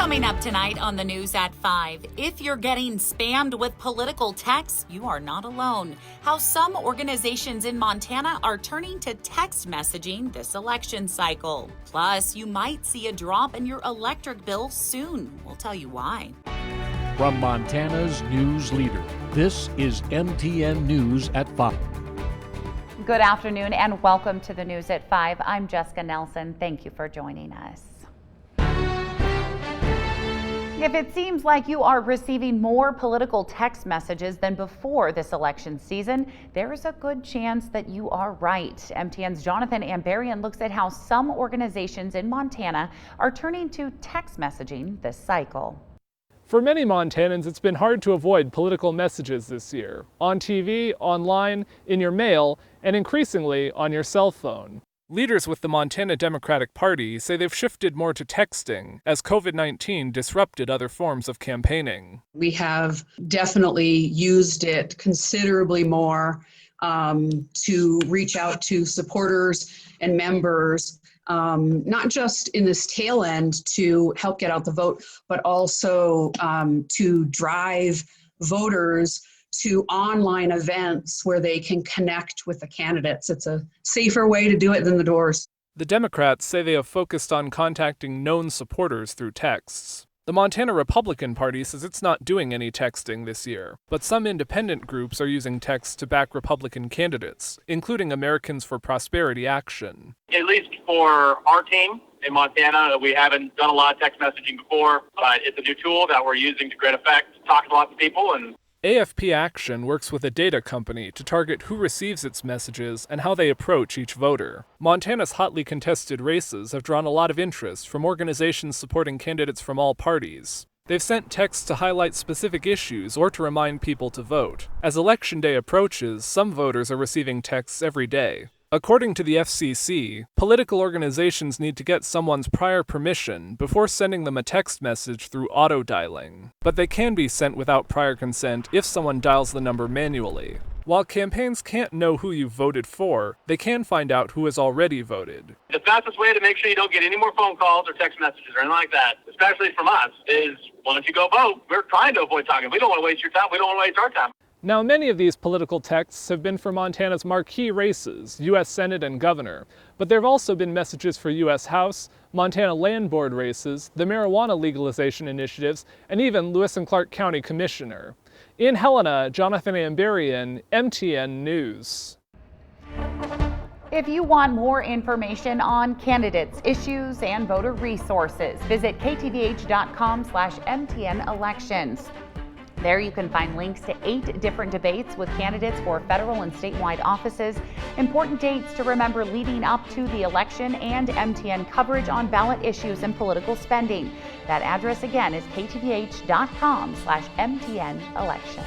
Coming up tonight on the news at 5, if you're getting spammed with political texts, you are not alone. How some organizations in Montana are turning to text messaging this election cycle. Plus, you might see a drop in your electric bill soon. We'll tell you why. From Montana's news leader, this is MTN News at 5. Good afternoon and welcome to the News at 5. I'm Jessica Nelson. Thank you for joining us. If it seems like you are receiving more political text messages than before this election season, there is a good chance that you are right. MTN's Jonathan Ambarian looks at how some organizations in Montana are turning to text messaging this cycle. For many Montanans, it's been hard to avoid political messages this year, on TV, online, in your mail, and increasingly on your cell phone. Leaders with the Montana Democratic Party say they've shifted more to texting as COVID-19 disrupted other forms of campaigning. We have definitely used it considerably more to reach out to supporters and members, not just in this tail end to help get out the vote, but also to drive voters to online events where they can connect with the candidates. It's a safer way to do it than the doors. The Democrats say they have focused on contacting known supporters through texts. The Montana Republican Party says it's not doing any texting this year, but some independent groups are using text to back Republican candidates, including Americans for Prosperity Action. At least for our team in Montana, we haven't done a lot of text messaging before, but it's a new tool that we're using to great effect, talk to lots of people. And AFP Action works with a data company to target who receives its messages and how they approach each voter. Montana's hotly contested races have drawn a lot of interest from organizations supporting candidates from all parties. They've sent texts to highlight specific issues or to remind people to vote. As Election Day approaches, some voters are receiving texts every day. According to the FCC, political organizations need to get someone's prior permission before sending them a text message through auto-dialing, but they can be sent without prior consent if someone dials the number manually. While campaigns can't know who you voted for, they can find out who has already voted. The fastest way to make sure you don't get any more phone calls or text messages or anything like that, especially from us, is why don't you go vote? We're trying to avoid talking. We don't want to waste your time. We don't want to waste our time. Now, many of these political texts have been for Montana's marquee races, U.S. Senate and Governor, but there have also been messages for U.S. House, Montana Land Board races, the marijuana legalization initiatives, and even Lewis and Clark County Commissioner. In Helena, Jonathan Ambarian, MTN News. If you want more information on candidates, issues, and voter resources, visit ktvh.com/MTN elections. There you can find links to 8 different debates with candidates for federal and statewide offices, important dates to remember leading up to the election, and MTN coverage on ballot issues and political spending. That address again is ktvh.com/MTN elections.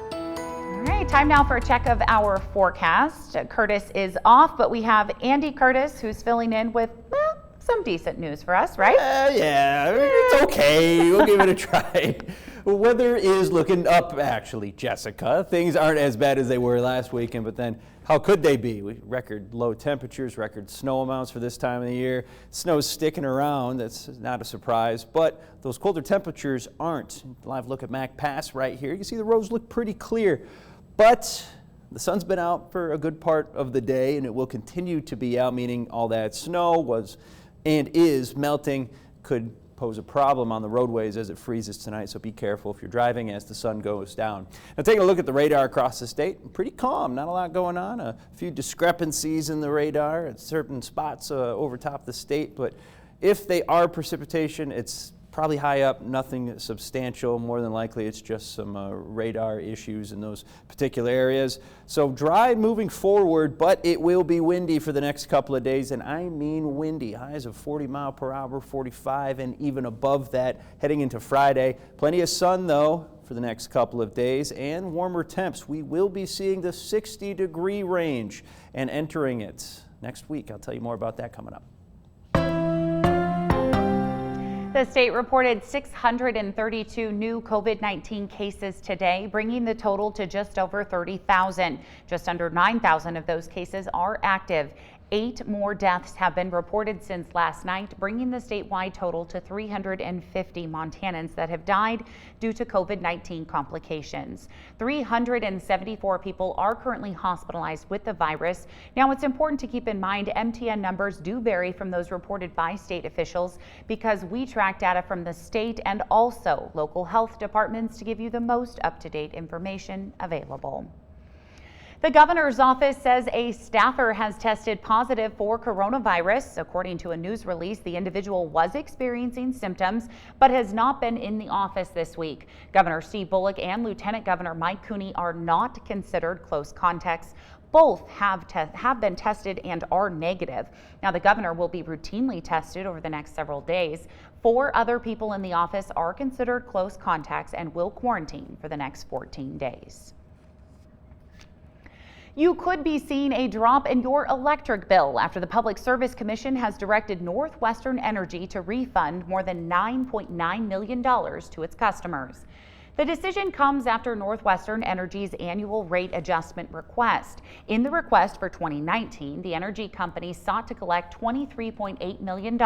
All right, time now for a check of our forecast. Curtis is off, but we have Andy Curtis who's filling in with some decent news for us, right? Yeah, it's okay. We'll give it a try. Weather is looking up, actually, Jessica. Things aren't as bad as they were last weekend, but then how could they be? Record low temperatures, record snow amounts for this time of the year. Snow's sticking around. That's not a surprise, but those colder temperatures aren't. Live look at Mac Pass right here. You can see the roads look pretty clear, but the sun's been out for a good part of the day, and it will continue to be out, meaning all that snow was and is melting, could pose a problem on the roadways as it freezes tonight, so be careful if you're driving as the sun goes down. Now taking a look at the radar across the state, pretty calm, not a lot going on, a few discrepancies in the radar at certain spots over top the state, but if they are precipitation, it's probably high up, nothing substantial. More than likely it's just some radar issues in those particular areas. So dry moving forward, but it will be windy for the next couple of days, and I mean windy. Highs of 40 mile per hour, 45, and even above that heading into Friday. Plenty of sun though for the next couple of days, and warmer temps. We will be seeing the 60-degree range and entering it next week. I'll tell you more about that coming up. The state reported 632 new COVID-19 cases today, bringing the total to just over 30,000. Just under 9,000 of those cases are active. 8 more deaths have been reported since last night, bringing the statewide total to 350 Montanans that have died due to COVID-19 complications. 374 people are currently hospitalized with the virus. Now, it's important to keep in mind MTN numbers do vary from those reported by state officials because we track data from the state and also local health departments to give you the most up-to-date information available. The governor's office says a staffer has tested positive for coronavirus. According to a news release, the individual was experiencing symptoms but has not been in the office this week. Governor Steve Bullock and Lieutenant Governor Mike Cooney are not considered close contacts. Both have been tested and are negative. Now, the governor will be routinely tested over the next several days. 4 other people in the office are considered close contacts and will quarantine for the next 14 days. You could be seeing a drop in your electric bill after the Public Service Commission has directed Northwestern Energy to refund more than $9.9 million to its customers. The decision comes after Northwestern Energy's annual rate adjustment request. In the request for 2019, the energy company sought to collect $23.8 million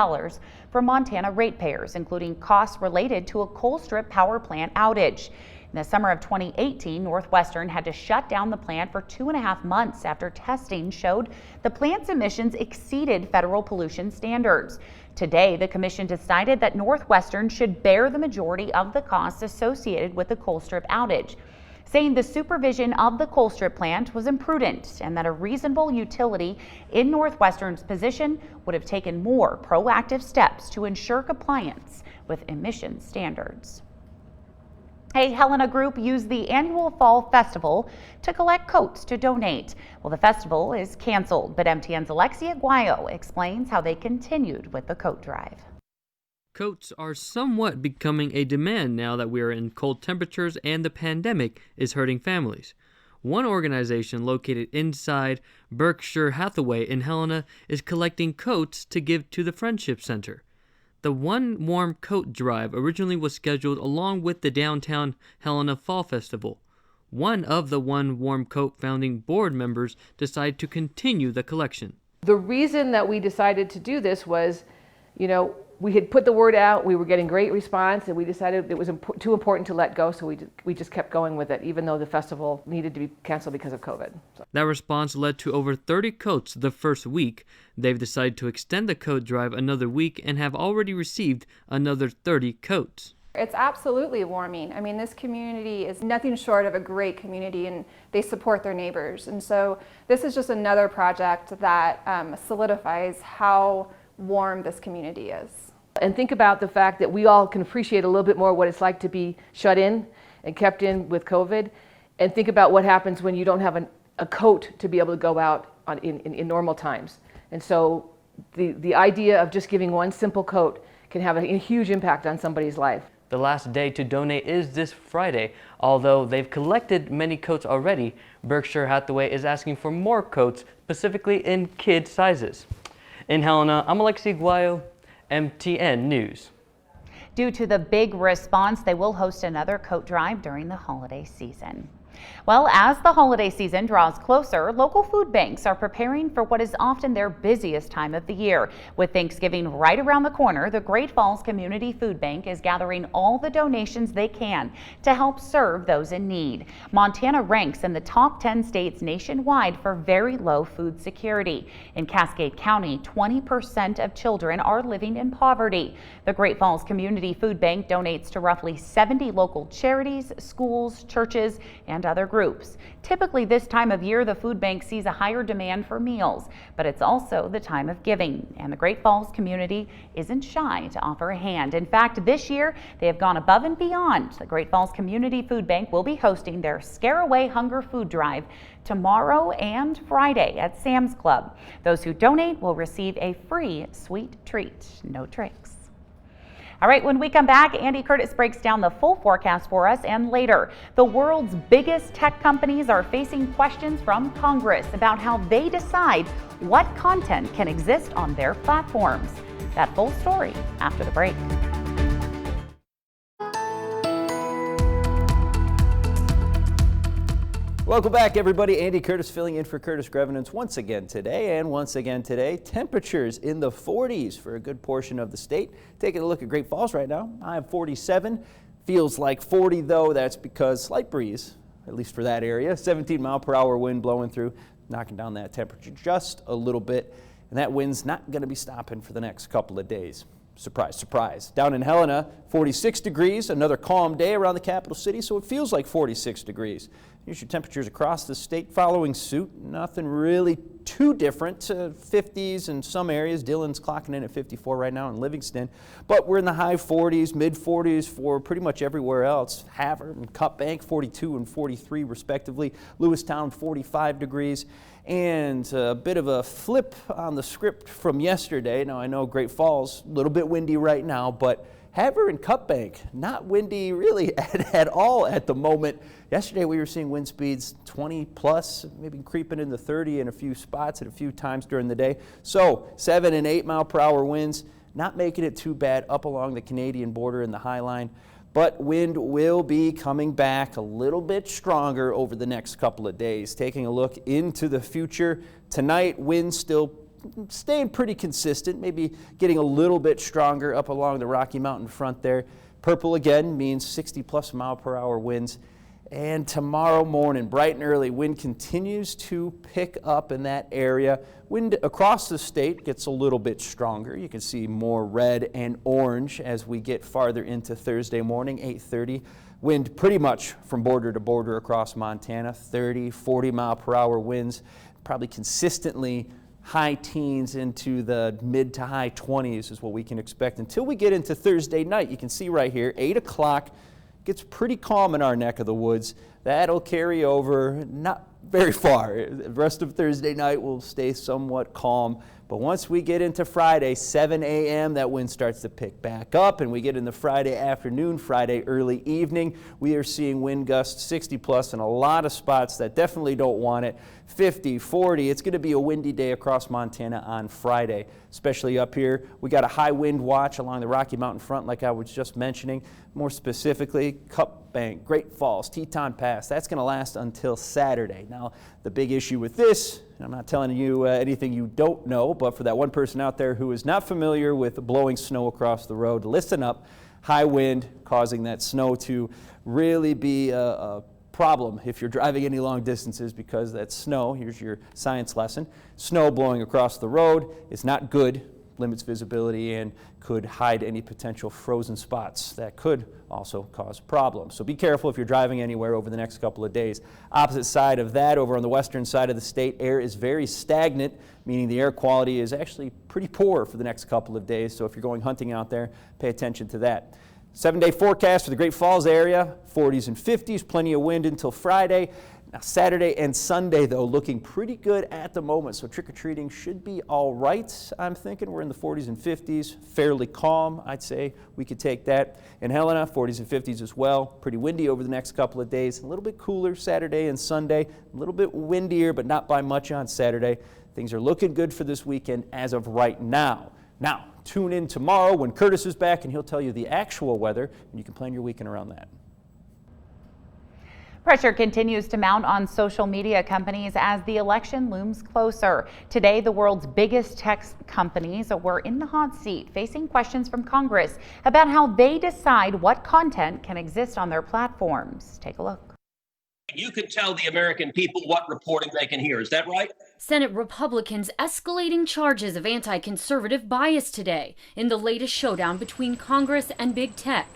from Montana ratepayers, including costs related to a Colstrip power plant outage. In the summer of 2018, Northwestern had to shut down the plant for 2.5 months after testing showed the plant's emissions exceeded federal pollution standards. Today, the commission decided that Northwestern should bear the majority of the costs associated with the Colstrip outage, saying the supervision of the Colstrip plant was imprudent and that a reasonable utility in Northwestern's position would have taken more proactive steps to ensure compliance with emission standards. A Helena group used the annual fall festival to collect coats to donate. Well, the festival is canceled, but MTN's Alexia Guayo explains how they continued with the coat drive. Coats are somewhat becoming a demand now that we are in cold temperatures and the pandemic is hurting families. One organization located inside Berkshire Hathaway in Helena is collecting coats to give to the Friendship Center. The One Warm Coat Drive originally was scheduled along with the downtown Helena Fall Festival. One of the One Warm Coat founding board members decided to continue the collection. The reason that we decided to do this was, we had put the word out, we were getting great response, and we decided it was too important to let go, so we just kept going with it, even though the festival needed to be canceled because of COVID. That response led to over 30 coats the first week. They've decided to extend the coat drive another week and have already received another 30 coats. It's absolutely warming. I mean, this community is nothing short of a great community, and they support their neighbors. And so this is just another project that solidifies how warm this community is. And think about the fact that we all can appreciate a little bit more what it's like to be shut in and kept in with COVID. And think about what happens when you don't have a coat to be able to go out in normal times. And so the idea of just giving one simple coat can have a huge impact on somebody's life. The last day to donate is this Friday. Although they've collected many coats already, Berkshire Hathaway is asking for more coats, specifically in kid sizes. In Helena, I'm Alexi Guayo, MTN News. Due to the big response, they will host another coat drive during the holiday season. Well, as the holiday season draws closer, local food banks are preparing for what is often their busiest time of the year. With Thanksgiving right around the corner, the Great Falls Community Food Bank is gathering all the donations they can to help serve those in need. Montana ranks in the top 10 states nationwide for very low food security. In Cascade County, 20% of children are living in poverty. The Great Falls Community Food Bank donates to roughly 70 local charities, schools, churches, and other groups. Typically this time of year, the food bank sees a higher demand for meals, but it's also the time of giving, and the Great Falls community isn't shy to offer a hand. In fact, this year they have gone above and beyond. The Great Falls Community Food Bank will be hosting their Scare Away Hunger Food Drive tomorrow and Friday at Sam's Club. Those who donate will receive a free sweet treat. No tricks. All right, when we come back, Andy Curtis breaks down the full forecast for us, and later, the world's biggest tech companies are facing questions from Congress about how they decide what content can exist on their platforms. That full story after the break. Welcome back, everybody. Andy Curtis filling in for Curtis Grevenance once again today. Temperatures in the 40s for a good portion of the state. Taking a look at Great Falls right now. I have 47. Feels like 40, though. That's because slight breeze, at least for that area. 17-mile-per-hour wind blowing through, knocking down that temperature just a little bit. And that wind's not going to be stopping for the next couple of days. Surprise, surprise. Down in Helena, 46 degrees, another calm day around the capital city, so it feels like 46 degrees. Here's your temperatures across the state following suit. Nothing really too different. 50s in some areas. Dillon's clocking in at 54 right now in Livingston. But we're in the high 40s, mid 40s for pretty much everywhere else. Havre and Cut Bank, 42 and 43 respectively. Lewistown, 45 degrees. And a bit of a flip on the script from yesterday. Now I know Great Falls, a little bit windy right now, but Havre and Cut Bank, not windy really at all at the moment. Yesterday we were seeing wind speeds 20 plus, maybe creeping into 30 in a few spots at a few times during the day. So 7 and 8 mile per hour winds, not making it too bad up along the Canadian border in the High Line. But wind will be coming back a little bit stronger over the next couple of days. Taking a look into the future, tonight winds still staying pretty consistent, maybe getting a little bit stronger up along the Rocky Mountain front there. Purple again means 60 plus mile per hour winds. And tomorrow morning, bright and early, wind continues to pick up in that area. Wind across the state gets a little bit stronger. You can see more red and orange as we get farther into Thursday morning, 8:30. Wind pretty much from border to border across Montana, 30, 40 mile per hour winds, probably consistently high teens into the mid to high 20s is what we can expect until we get into Thursday night. You can see right here, 8 o'clock. Gets pretty calm in our neck of the woods. That'll carry over not very far. The rest of Thursday night will stay somewhat calm. But once we get into Friday, 7 a.m., that wind starts to pick back up, and we get into Friday afternoon, Friday early evening. We are seeing wind gusts 60 plus in a lot of spots that definitely don't want it. 50, 40. It's going to be a windy day across Montana on Friday, especially up here. We got a high wind watch along the Rocky Mountain front, like I was just mentioning. More specifically, Cut Bank, Great Falls, Teton Pass. That's going to last until Saturday. Now, the big issue with this, and I'm not telling you anything you don't know, but for that one person out there who is not familiar with blowing snow across the road, listen up. High wind causing that snow to really be a problem if you're driving any long distances, because that snow, here's your science lesson, snow blowing across the road is not good, limits visibility, and could hide any potential frozen spots that could also cause problems. So be careful if you're driving anywhere over the next couple of days. Opposite side of that, over on the western side of the state, air is very stagnant, meaning the air quality is actually pretty poor for the next couple of days. So if you're going hunting out there, pay attention to that. 7-day forecast for the Great Falls area, 40s and 50s, plenty of wind until Friday. Now Saturday and Sunday, though, looking pretty good at the moment, so trick-or-treating should be all right. I'm thinking we're in the 40s and 50s, fairly calm, I'd say. We could take that. In Helena, 40s and 50s as well. Pretty windy over the next couple of days. A little bit cooler Saturday and Sunday. A little bit windier, but not by much on Saturday. Things are looking good for this weekend as of right now. Now, tune in tomorrow when Curtis is back, and he'll tell you the actual weather, and you can plan your weekend around that. Pressure continues to mount on social media companies as the election looms closer. Today, the world's biggest tech companies were in the hot seat, facing questions from Congress about how they decide what content can exist on their platforms. Take a look. You can tell the American people what reporting they can hear. Is that right? Senate Republicans escalating charges of anti-conservative bias today in the latest showdown between Congress and big tech.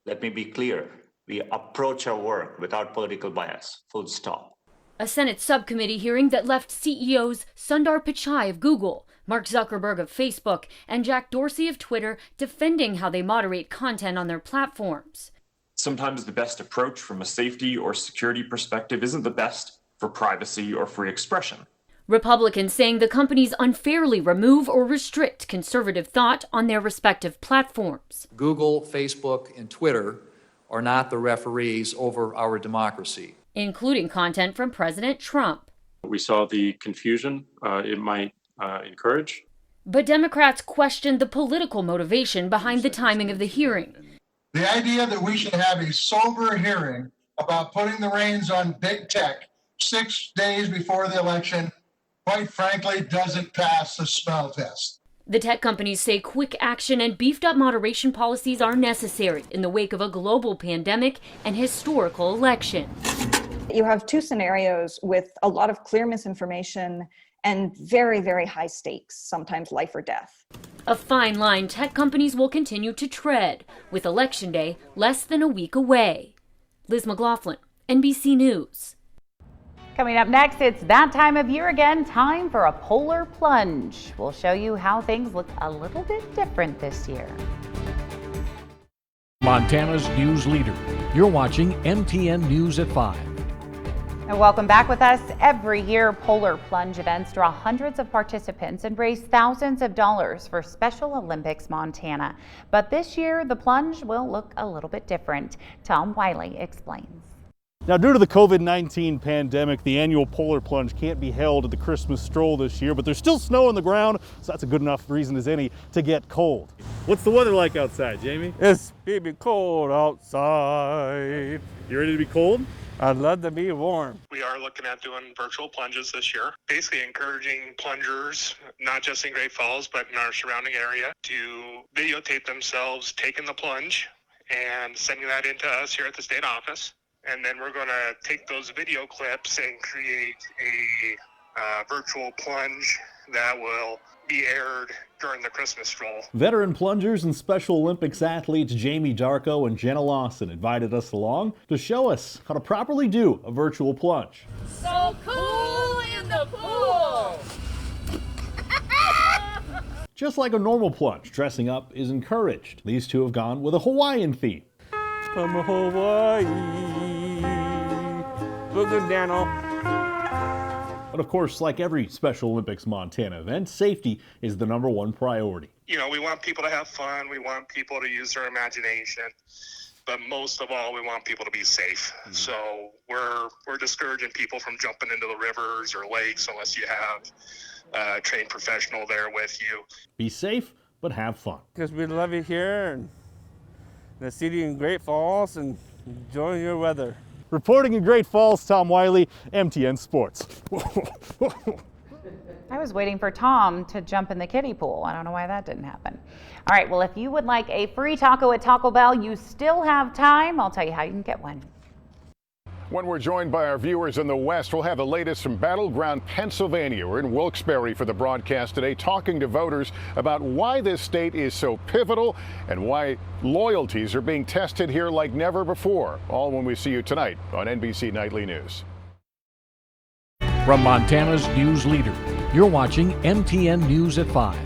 Let me be clear. We approach our work without political bias. Full stop. A Senate subcommittee hearing that left CEOs Sundar Pichai of Google, Mark Zuckerberg of Facebook, and Jack Dorsey of Twitter defending how they moderate content on their platforms. Sometimes the best approach from a safety or security perspective isn't the best for privacy or free expression. Republicans saying the companies unfairly remove or restrict conservative thought on their respective platforms. Google, Facebook, and Twitter are not the referees over our democracy. Including content from President Trump. We saw the confusion it might encourage. But Democrats questioned the political motivation behind the timing of the hearing. The idea that we should have a sober hearing about putting the reins on big tech 6 days before the election, quite frankly, doesn't pass the smell test. The tech companies say quick action and beefed up moderation policies are necessary in the wake of a global pandemic and historical election. You have two scenarios with a lot of clear misinformation and very, very high stakes, sometimes life or death. A fine line tech companies will continue to tread, with Election Day less than a week away. Liz McLaughlin, NBC News. Coming up next, it's that time of year again, time for a polar plunge. We'll show you how things look a little bit different this year. Montana's news leader. You're watching MTN News at 5. And welcome back with us. Every year, polar plunge events draw hundreds of participants and raise thousands of dollars for Special Olympics Montana. But this year, the plunge will look a little bit different. Tom Wiley explains. Now, due to the COVID-19 pandemic, the annual polar plunge can't be held at the Christmas stroll this year, but there's still snow on the ground, so that's a good enough reason as any to get cold. What's the weather like outside, Jamie? It's baby cold outside. You ready to be cold? I'd love to be warm. We are looking at doing virtual plunges this year, basically encouraging plungers, not just in Great Falls, but in our surrounding area, to videotape themselves taking the plunge and sending that into us here at the state office. And then we're going to take those video clips and create a virtual plunge that will be aired during the Christmas stroll. Veteran plungers and Special Olympics athletes Jamie Darko and Jenna Lawson invited us along to show us how to properly do a virtual plunge. So cool in the pool! Just like a normal plunge, dressing up is encouraged. These two have gone with a Hawaiian theme. From Hawaii, Boogie Daniel. But of course, like every Special Olympics Montana event, safety is the #1 priority. You know, we want people to have fun. We want people to use their imagination. But most of all, we want people to be safe. Mm-hmm. So we're discouraging people from jumping into the rivers or lakes unless you have a trained professional there with you. Be safe, but have fun. Because we love you here and the city in Great Falls and enjoying your weather. Reporting in Great Falls, Tom Wiley, MTN Sports. I was waiting for Tom to jump in the kiddie pool. I don't know why that didn't happen. All right, well, if you would like a free taco at Taco Bell, you still have time. I'll tell you how you can get one. When we're joined by our viewers in the West, we'll have the latest from battleground Pennsylvania. We're in Wilkes-Barre for the broadcast today, talking to voters about why this state is so pivotal and why loyalties are being tested here like never before. All when we see you tonight on NBC Nightly News. From Montana's news leader, you're watching MTN News at 5.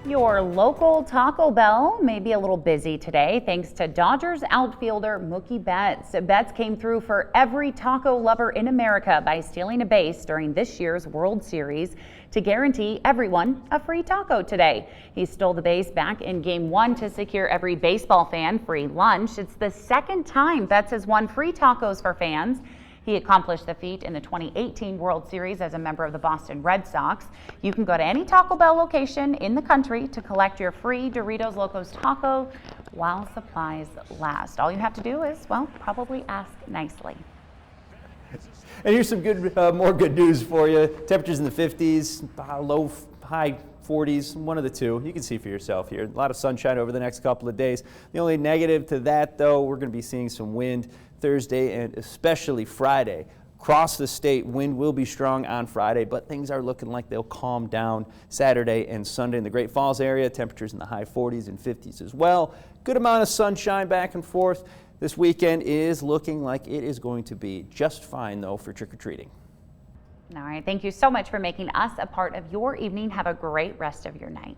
Your local Taco Bell may be a little busy today thanks to Dodgers outfielder Mookie Betts. Betts came through for every taco lover in America by stealing a base during this year's World Series to guarantee everyone a free taco today. He stole the base back in Game 1 to secure every baseball fan free lunch. It's the second time Betts has won free tacos for fans. He accomplished the feat in the 2018 World Series as a member of the Boston Red Sox. You can go to any Taco Bell location in the country to collect your free Doritos Locos taco while supplies last. All you have to do is, well, probably ask nicely. And here's some more good news for you. Temperatures in the 50s, high 40s, one of the two. You can see for yourself here. A lot of sunshine over the next couple of days. The only negative to that, though, we're going to be seeing some wind Thursday and especially Friday. Across the state, wind will be strong on Friday, but things are looking like they'll calm down Saturday and Sunday in the Great Falls area. Temperatures in the high 40s and 50s as well. Good amount of sunshine back and forth. This weekend is looking like it is going to be just fine, though, for trick-or-treating. All right, thank you so much for making us a part of your evening. Have a great rest of your night.